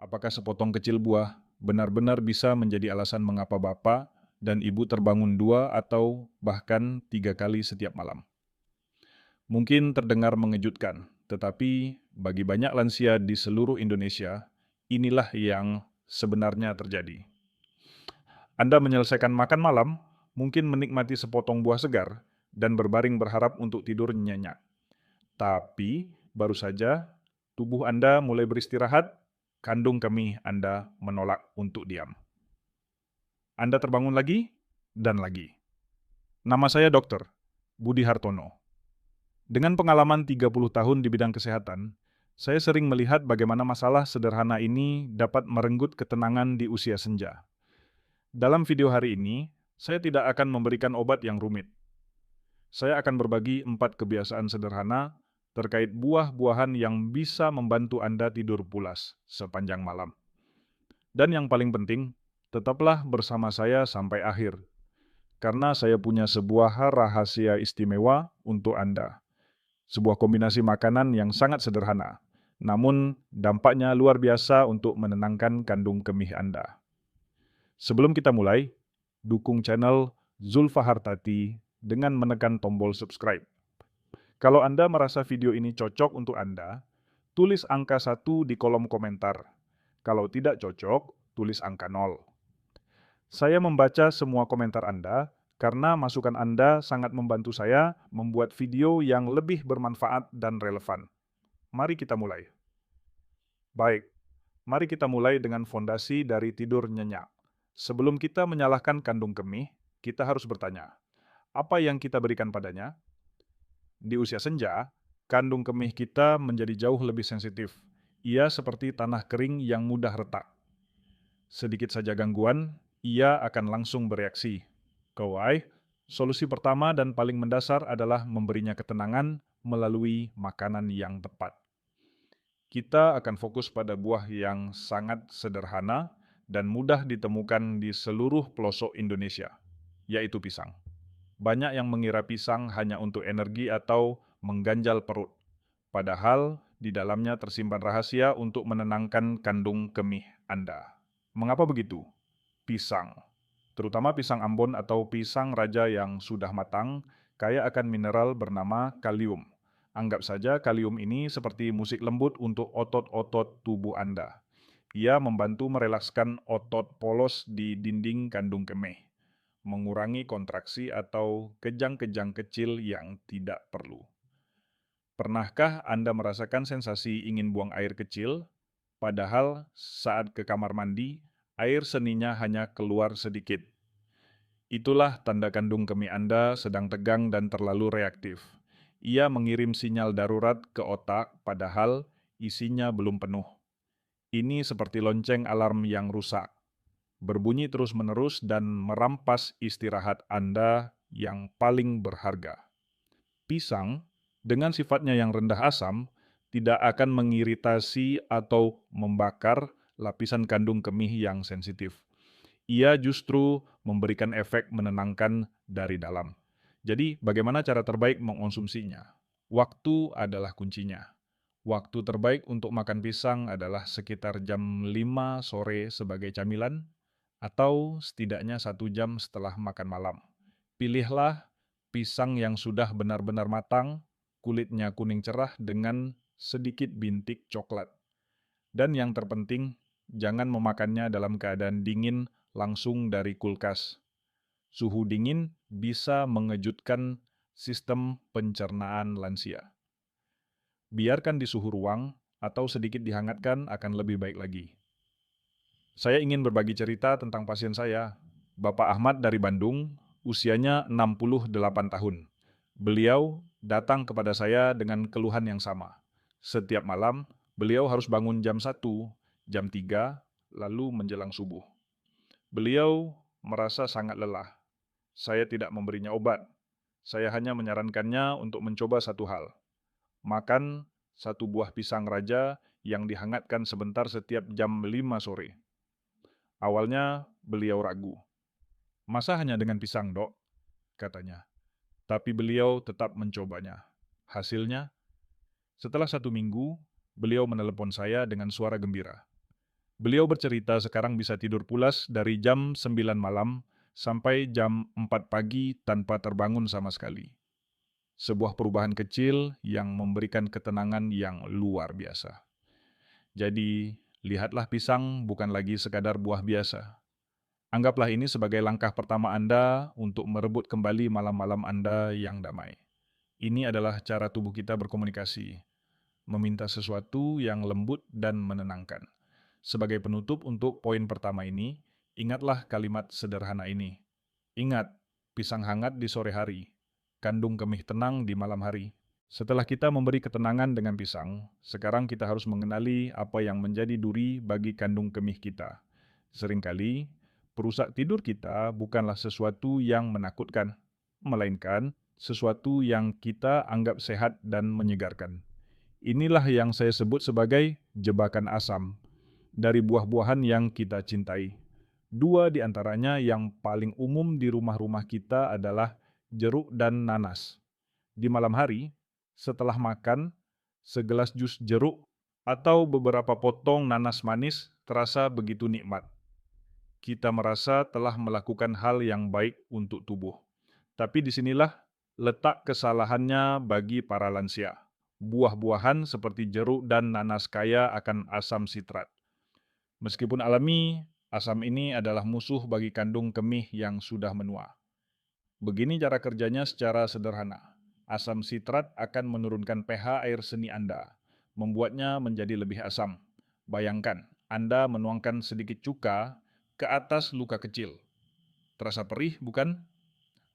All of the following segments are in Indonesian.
Apakah sepotong kecil buah benar-benar bisa menjadi alasan mengapa Bapak dan Ibu terbangun 2 atau bahkan 3 kali setiap malam? Mungkin terdengar mengejutkan, tetapi bagi banyak lansia di seluruh Indonesia, inilah yang sebenarnya terjadi. Anda menyelesaikan makan malam, mungkin menikmati sepotong buah segar, dan berbaring berharap untuk tidur nyenyak. Tapi, baru saja tubuh Anda mulai beristirahat, kandung kemih Anda menolak untuk diam. Anda terbangun lagi, dan lagi. Nama saya Dr. Budi Hartono. Dengan pengalaman 30 tahun di bidang kesehatan, saya sering melihat bagaimana masalah sederhana ini dapat merenggut ketenangan di usia senja. Dalam video hari ini, saya tidak akan memberikan obat yang rumit. Saya akan berbagi 4 kebiasaan sederhana terkait buah-buahan yang bisa membantu Anda tidur pulas sepanjang malam. Dan yang paling penting, tetaplah bersama saya sampai akhir, karena saya punya sebuah rahasia istimewa untuk Anda. Sebuah kombinasi makanan yang sangat sederhana, namun dampaknya luar biasa untuk menenangkan kandung kemih Anda. Sebelum kita mulai, dukung channel Zulfa Hartati dengan menekan tombol subscribe. Kalau Anda merasa video ini cocok untuk Anda, tulis angka 1 di kolom komentar. Kalau tidak cocok, tulis angka 0. Saya membaca semua komentar Anda karena masukan Anda sangat membantu saya membuat video yang lebih bermanfaat dan relevan. Mari kita mulai. Baik, mari kita mulai dengan fondasi dari tidur nyenyak. Sebelum kita menyalahkan kandung kemih, kita harus bertanya, apa yang kita berikan padanya? Di usia senja, kandung kemih kita menjadi jauh lebih sensitif. Ia seperti tanah kering yang mudah retak. Sedikit saja gangguan, ia akan langsung bereaksi. Kawai, solusi pertama dan paling mendasar adalah memberinya ketenangan melalui makanan yang tepat. Kita akan fokus pada buah yang sangat sederhana dan mudah ditemukan di seluruh pelosok Indonesia, yaitu pisang. Banyak yang mengira pisang hanya untuk energi atau mengganjal perut, padahal di dalamnya tersimpan rahasia untuk menenangkan kandung kemih Anda. Mengapa begitu? Pisang, terutama pisang Ambon atau pisang raja yang sudah matang, kaya akan mineral bernama kalium. Anggap saja kalium ini seperti musik lembut untuk otot-otot tubuh Anda. Ia membantu merelakskan otot polos di dinding kandung kemih, mengurangi kontraksi atau kejang-kejang kecil yang tidak perlu. Pernahkah Anda merasakan sensasi ingin buang air kecil, padahal saat ke kamar mandi, air seninya hanya keluar sedikit? Itulah tanda kandung kemih Anda sedang tegang dan terlalu reaktif. Ia mengirim sinyal darurat ke otak padahal isinya belum penuh. Ini seperti lonceng alarm yang rusak, berbunyi terus-menerus dan merampas istirahat Anda yang paling berharga. Pisang, dengan sifatnya yang rendah asam, tidak akan mengiritasi atau membakar lapisan kandung kemih yang sensitif. Ia justru memberikan efek menenangkan dari dalam. Jadi, bagaimana cara terbaik mengonsumsinya? Waktu adalah kuncinya. Waktu terbaik untuk makan pisang adalah sekitar jam 5 sore sebagai camilan, atau setidaknya 1 jam setelah makan malam. Pilihlah pisang yang sudah benar-benar matang, kulitnya kuning cerah dengan sedikit bintik coklat. Dan yang terpenting, jangan memakannya dalam keadaan dingin langsung dari kulkas. Suhu dingin bisa mengejutkan sistem pencernaan lansia. Biarkan di suhu ruang atau sedikit dihangatkan akan lebih baik lagi. Saya ingin berbagi cerita tentang pasien saya, Bapak Ahmad dari Bandung, usianya 68 tahun. Beliau datang kepada saya dengan keluhan yang sama. Setiap malam, beliau harus bangun jam 1, jam 3, lalu menjelang subuh. Beliau merasa sangat lelah. Saya tidak memberinya obat. Saya hanya menyarankannya untuk mencoba satu hal. Makan satu buah pisang raja yang dihangatkan sebentar setiap jam 5 sore. Awalnya beliau ragu. Masa hanya dengan pisang, Dok? Katanya. Tapi beliau tetap mencobanya. Hasilnya, setelah 1 minggu, beliau menelepon saya dengan suara gembira. Beliau bercerita sekarang bisa tidur pulas dari jam 9 malam sampai jam 4 pagi tanpa terbangun sama sekali. Sebuah perubahan kecil yang memberikan ketenangan yang luar biasa. Jadi, lihatlah pisang bukan lagi sekadar buah biasa. Anggaplah ini sebagai langkah pertama Anda untuk merebut kembali malam-malam Anda yang damai. Ini adalah cara tubuh kita berkomunikasi, meminta sesuatu yang lembut dan menenangkan. Sebagai penutup untuk poin pertama ini, ingatlah kalimat sederhana ini. Ingat, pisang hangat di sore hari, kandung kemih tenang di malam hari. Setelah kita memberi ketenangan dengan pisang, sekarang kita harus mengenali apa yang menjadi duri bagi kandung kemih kita. Seringkali, perusak tidur kita bukanlah sesuatu yang menakutkan, melainkan sesuatu yang kita anggap sehat dan menyegarkan. Inilah yang saya sebut sebagai jebakan asam dari buah-buahan yang kita cintai. Dua di antaranya yang paling umum di rumah-rumah kita adalah jeruk dan nanas. Di malam hari, setelah makan, segelas jus jeruk atau beberapa potong nanas manis terasa begitu nikmat. Kita merasa telah melakukan hal yang baik untuk tubuh. Tapi disinilah letak kesalahannya bagi para lansia. Buah-buahan seperti jeruk dan nanas kaya akan asam sitrat. Meskipun alami, asam ini adalah musuh bagi kandung kemih yang sudah menua. Begini cara kerjanya secara sederhana. Asam sitrat akan menurunkan pH air seni Anda, membuatnya menjadi lebih asam. Bayangkan, Anda menuangkan sedikit cuka ke atas luka kecil. Terasa perih, bukan?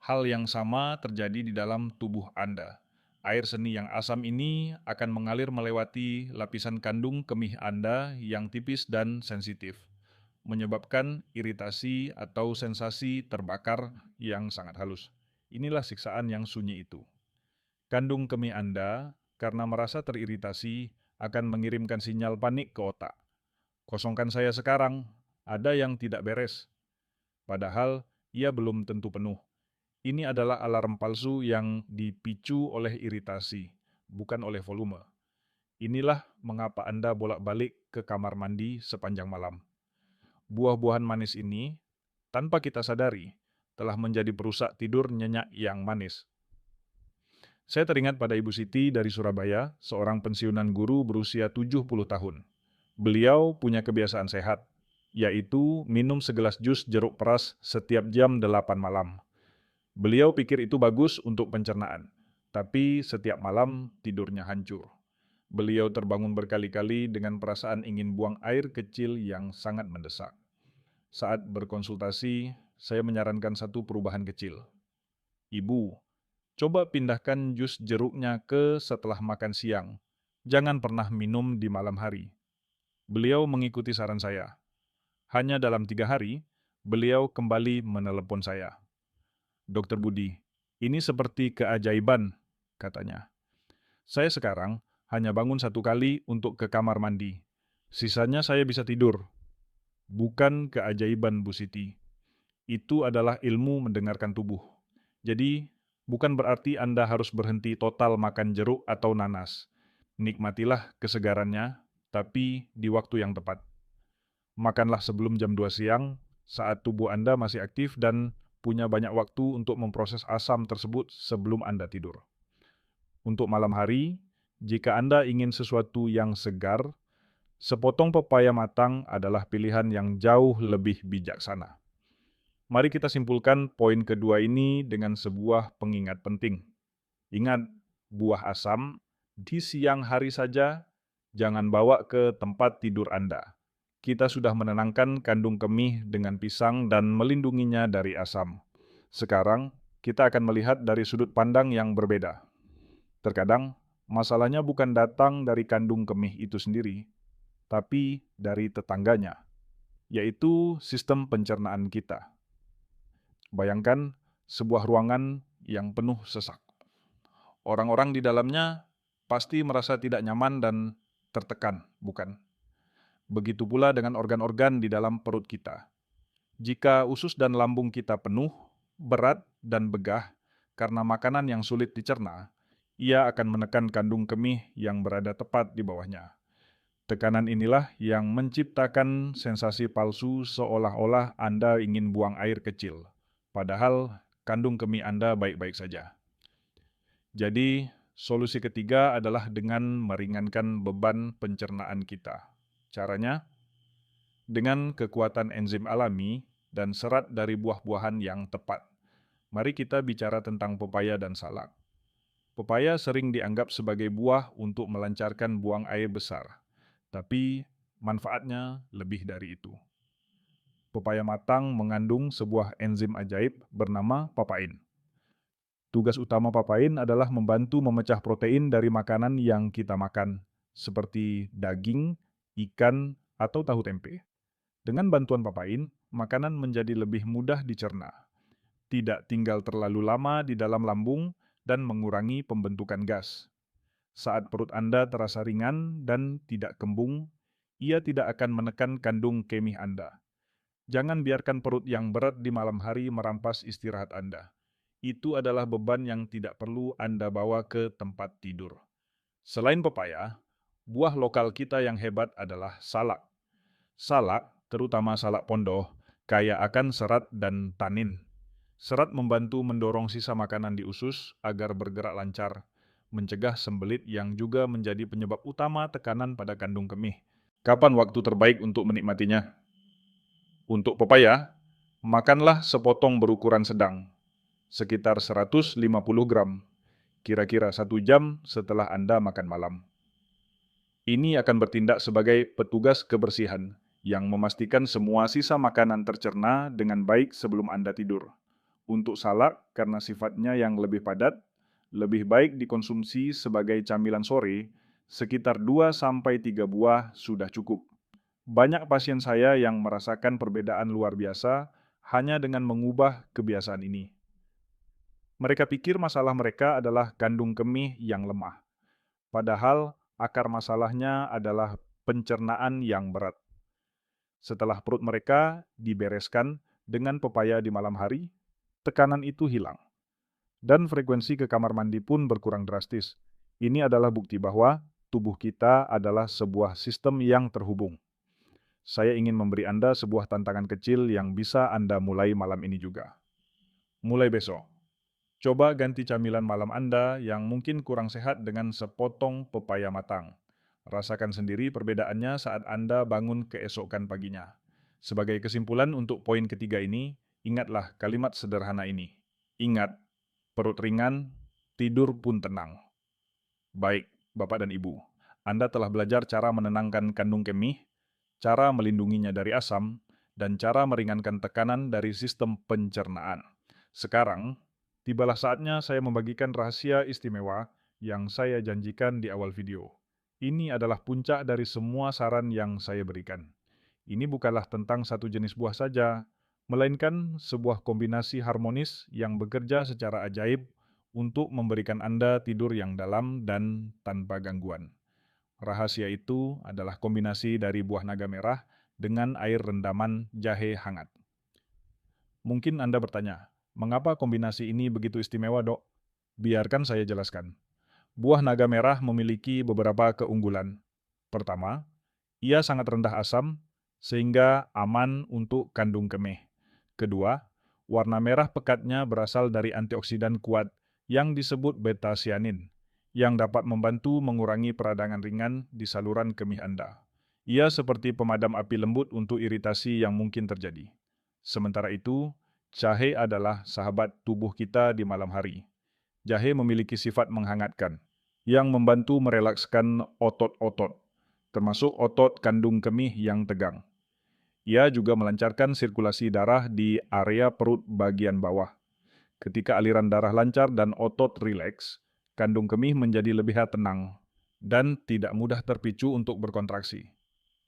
Hal yang sama terjadi di dalam tubuh Anda. Air seni yang asam ini akan mengalir melewati lapisan kandung kemih Anda yang tipis dan sensitif, menyebabkan iritasi atau sensasi terbakar yang sangat halus. Inilah siksaan yang sunyi itu. Kandung kemih Anda, karena merasa teriritasi, akan mengirimkan sinyal panik ke otak. Kosongkan saya sekarang, ada yang tidak beres. Padahal, ia belum tentu penuh. Ini adalah alarm palsu yang dipicu oleh iritasi, bukan oleh volume. Inilah mengapa Anda bolak-balik ke kamar mandi sepanjang malam. Buah-buahan manis ini, tanpa kita sadari, telah menjadi perusak tidur nyenyak yang manis. Saya teringat pada Ibu Siti dari Surabaya, seorang pensiunan guru berusia 70 tahun. Beliau punya kebiasaan sehat, yaitu minum segelas jus jeruk peras setiap jam 8 malam. Beliau pikir itu bagus untuk pencernaan, tapi setiap malam tidurnya hancur. Beliau terbangun berkali-kali dengan perasaan ingin buang air kecil yang sangat mendesak. Saat berkonsultasi, saya menyarankan satu perubahan kecil. Ibu, coba pindahkan jus jeruknya ke setelah makan siang. Jangan pernah minum di malam hari. Beliau mengikuti saran saya. Hanya dalam 3 hari, beliau kembali menelepon saya. Dokter Budi, ini seperti keajaiban, katanya. Saya sekarang hanya bangun 1 kali untuk ke kamar mandi. Sisanya saya bisa tidur. Bukan keajaiban, Bu Siti. Itu adalah ilmu mendengarkan tubuh. Jadi, bukan berarti Anda harus berhenti total makan jeruk atau nanas. Nikmatilah kesegarannya, tapi di waktu yang tepat. Makanlah sebelum jam 2 siang, saat tubuh Anda masih aktif dan punya banyak waktu untuk memproses asam tersebut sebelum Anda tidur. Untuk malam hari, jika Anda ingin sesuatu yang segar, sepotong pepaya matang adalah pilihan yang jauh lebih bijaksana. Mari kita simpulkan poin kedua ini dengan sebuah pengingat penting. Ingat, buah asam di siang hari saja jangan bawa ke tempat tidur Anda. Kita sudah menenangkan kandung kemih dengan pisang dan melindunginya dari asam. Sekarang, kita akan melihat dari sudut pandang yang berbeda. Terkadang, masalahnya bukan datang dari kandung kemih itu sendiri, tapi dari tetangganya, yaitu sistem pencernaan kita. Bayangkan sebuah ruangan yang penuh sesak. Orang-orang di dalamnya pasti merasa tidak nyaman dan tertekan, bukan? Begitu pula dengan organ-organ di dalam perut kita. Jika usus dan lambung kita penuh, berat, dan begah karena makanan yang sulit dicerna, ia akan menekan kandung kemih yang berada tepat di bawahnya. Tekanan inilah yang menciptakan sensasi palsu seolah-olah Anda ingin buang air kecil, padahal kandung kemih Anda baik-baik saja. Jadi, solusi ketiga adalah dengan meringankan beban pencernaan kita. Caranya, dengan kekuatan enzim alami dan serat dari buah-buahan yang tepat. Mari kita bicara tentang pepaya dan salak. Pepaya sering dianggap sebagai buah untuk melancarkan buang air besar, tapi manfaatnya lebih dari itu. Pepaya matang mengandung sebuah enzim ajaib bernama papain. Tugas utama papain adalah membantu memecah protein dari makanan yang kita makan, seperti daging, ikan, atau tahu tempe. Dengan bantuan papain, makanan menjadi lebih mudah dicerna, tidak tinggal terlalu lama di dalam lambung, dan mengurangi pembentukan gas. Saat perut Anda terasa ringan dan tidak kembung, ia tidak akan menekan kandung kemih Anda. Jangan biarkan perut yang berat di malam hari merampas istirahat Anda. Itu adalah beban yang tidak perlu Anda bawa ke tempat tidur. Selain pepaya, buah lokal kita yang hebat adalah salak. Salak, terutama salak pondoh, kaya akan serat dan tanin. Serat membantu mendorong sisa makanan di usus agar bergerak lancar, mencegah sembelit yang juga menjadi penyebab utama tekanan pada kandung kemih. Kapan waktu terbaik untuk menikmatinya? Untuk pepaya, makanlah sepotong berukuran sedang, sekitar 150 gram, kira-kira 1 jam setelah Anda makan malam. Ini akan bertindak sebagai petugas kebersihan yang memastikan semua sisa makanan tercerna dengan baik sebelum Anda tidur. Untuk salak, karena sifatnya yang lebih padat, lebih baik dikonsumsi sebagai camilan sore, sekitar 2-3 buah sudah cukup. Banyak pasien saya yang merasakan perbedaan luar biasa hanya dengan mengubah kebiasaan ini. Mereka pikir masalah mereka adalah kandung kemih yang lemah, padahal akar masalahnya adalah pencernaan yang berat. Setelah perut mereka dibereskan dengan pepaya di malam hari, tekanan itu hilang. Dan frekuensi ke kamar mandi pun berkurang drastis. Ini adalah bukti bahwa tubuh kita adalah sebuah sistem yang terhubung. Saya ingin memberi Anda sebuah tantangan kecil yang bisa Anda mulai malam ini juga. Mulai besok, coba ganti camilan malam Anda yang mungkin kurang sehat dengan sepotong pepaya matang. Rasakan sendiri perbedaannya saat Anda bangun keesokan paginya. Sebagai kesimpulan untuk poin ketiga ini, ingatlah kalimat sederhana ini. Ingat, perut ringan, tidur pun tenang. Baik, Bapak dan Ibu, Anda telah belajar cara menenangkan kandung kemih, cara melindunginya dari asam, dan cara meringankan tekanan dari sistem pencernaan. Sekarang, tibalah saatnya saya membagikan rahasia istimewa yang saya janjikan di awal video. Ini adalah puncak dari semua saran yang saya berikan. Ini bukanlah tentang satu jenis buah saja, melainkan sebuah kombinasi harmonis yang bekerja secara ajaib untuk memberikan Anda tidur yang dalam dan tanpa gangguan. Rahasia itu adalah kombinasi dari buah naga merah dengan air rendaman jahe hangat. Mungkin Anda bertanya, mengapa kombinasi ini begitu istimewa, Dok? Biarkan saya jelaskan. Buah naga merah memiliki beberapa keunggulan. Pertama, ia sangat rendah asam, sehingga aman untuk kandung kemih. Kedua, warna merah pekatnya berasal dari antioksidan kuat yang disebut beta-cyanin, yang dapat membantu mengurangi peradangan ringan di saluran kemih Anda. Ia seperti pemadam api lembut untuk iritasi yang mungkin terjadi. Sementara itu, jahe adalah sahabat tubuh kita di malam hari. Jahe memiliki sifat menghangatkan, yang membantu merelakskan otot-otot, termasuk otot kandung kemih yang tegang. Ia juga melancarkan sirkulasi darah di area perut bagian bawah. Ketika aliran darah lancar dan otot rileks, kandung kemih menjadi lebih tenang dan tidak mudah terpicu untuk berkontraksi.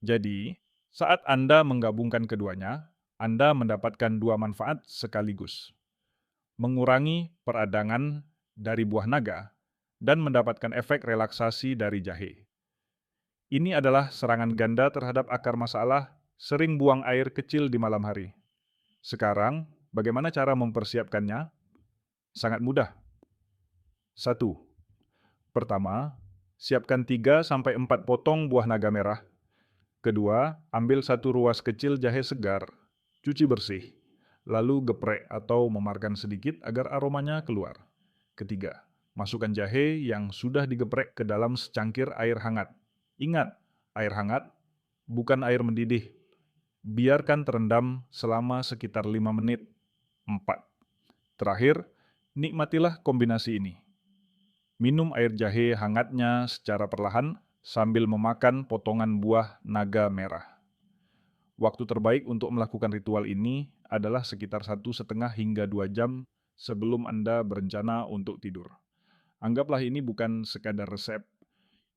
Jadi, saat Anda menggabungkan keduanya, Anda mendapatkan dua manfaat sekaligus. Mengurangi peradangan dari buah naga dan mendapatkan efek relaksasi dari jahe. Ini adalah serangan ganda terhadap akar masalah sering buang air kecil di malam hari. Sekarang, bagaimana cara mempersiapkannya? Sangat mudah. 1. Pertama, siapkan 3-4 potong buah naga merah Kedua, ambil satu ruas kecil jahe segar, cuci bersih, lalu geprek atau memarkan sedikit agar aromanya keluar. Ketiga, masukkan jahe yang sudah digeprek ke dalam secangkir air hangat. Ingat, air hangat, bukan air mendidih. Biarkan terendam selama sekitar 5 menit. 4. Terakhir, nikmatilah kombinasi ini. Minum air jahe hangatnya secara perlahan sambil memakan potongan buah naga merah. Waktu terbaik untuk melakukan ritual ini adalah sekitar 1,5 hingga 2 jam sebelum Anda berencana untuk tidur. Anggaplah ini bukan sekadar resep.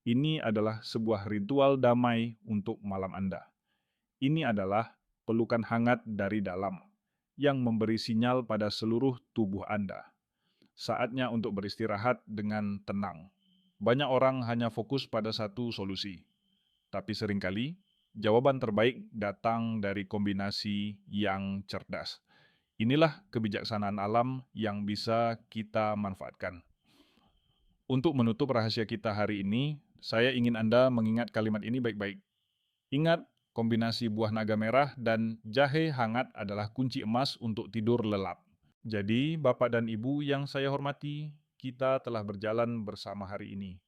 Ini adalah sebuah ritual damai untuk malam Anda. Ini adalah pelukan hangat dari dalam yang memberi sinyal pada seluruh tubuh Anda. Saatnya untuk beristirahat dengan tenang. Banyak orang hanya fokus pada satu solusi, tapi seringkali jawaban terbaik datang dari kombinasi yang cerdas. Inilah kebijaksanaan alam yang bisa kita manfaatkan. Untuk menutup rahasia kita hari ini, saya ingin Anda mengingat kalimat ini baik-baik. Ingat, kombinasi buah naga merah dan jahe hangat adalah kunci emas untuk tidur lelap. Jadi, Bapak dan Ibu yang saya hormati, kita telah berjalan bersama hari ini.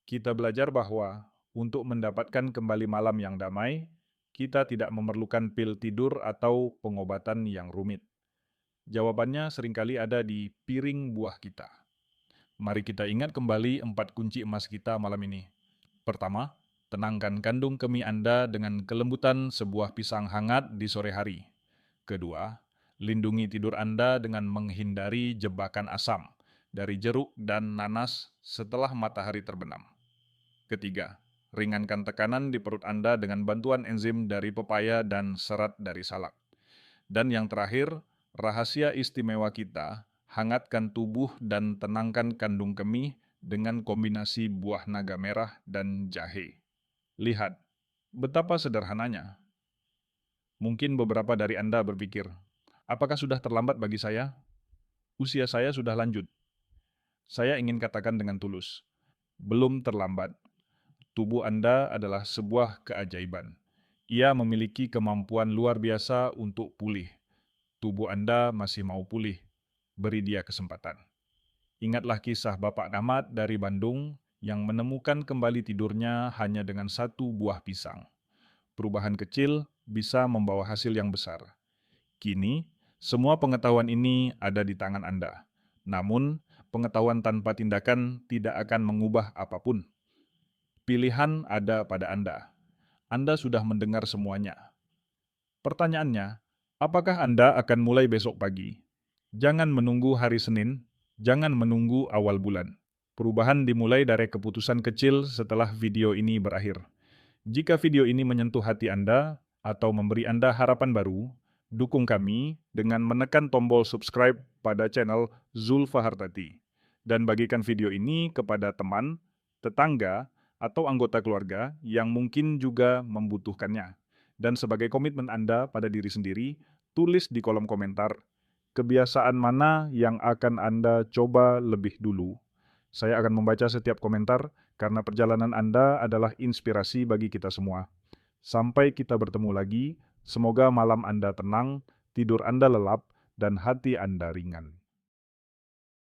Kita belajar bahwa untuk mendapatkan kembali malam yang damai, kita tidak memerlukan pil tidur atau pengobatan yang rumit. Jawabannya seringkali ada di piring buah kita. Mari kita ingat kembali 4 kunci emas kita malam ini. Pertama, tenangkan kandung kemih Anda dengan kelembutan sebuah pisang hangat di sore hari. Kedua, lindungi tidur Anda dengan menghindari jebakan asam dari jeruk dan nanas setelah matahari terbenam. Ketiga, ringankan tekanan di perut Anda dengan bantuan enzim dari pepaya dan serat dari salak. Dan yang terakhir, rahasia istimewa kita, hangatkan tubuh dan tenangkan kandung kemih dengan kombinasi buah naga merah dan jahe. Lihat, betapa sederhananya. Mungkin beberapa dari Anda berpikir, apakah sudah terlambat bagi saya? Usia saya sudah lanjut. Saya ingin katakan dengan tulus, belum terlambat. Tubuh Anda adalah sebuah keajaiban. Ia memiliki kemampuan luar biasa untuk pulih. Tubuh Anda masih mau pulih. Beri dia kesempatan. Ingatlah kisah Bapak Ahmad dari Bandung yang menemukan kembali tidurnya hanya dengan satu buah pisang. Perubahan kecil bisa membawa hasil yang besar. Kini, semua pengetahuan ini ada di tangan Anda. Namun, pengetahuan tanpa tindakan tidak akan mengubah apapun. Pilihan ada pada Anda. Anda sudah mendengar semuanya. Pertanyaannya, apakah Anda akan mulai besok pagi? Jangan menunggu hari Senin, jangan menunggu awal bulan. Perubahan dimulai dari keputusan kecil setelah video ini berakhir. Jika video ini menyentuh hati Anda atau memberi Anda harapan baru, dukung kami dengan menekan tombol subscribe pada channel Zulfa Hartati. Dan bagikan video ini kepada teman, tetangga, atau anggota keluarga yang mungkin juga membutuhkannya. Dan sebagai komitmen Anda pada diri sendiri, tulis di kolom komentar, kebiasaan mana yang akan Anda coba lebih dulu. Saya akan membaca setiap komentar karena perjalanan Anda adalah inspirasi bagi kita semua. Sampai kita bertemu lagi, semoga malam Anda tenang, tidur Anda lelap, dan hati Anda ringan.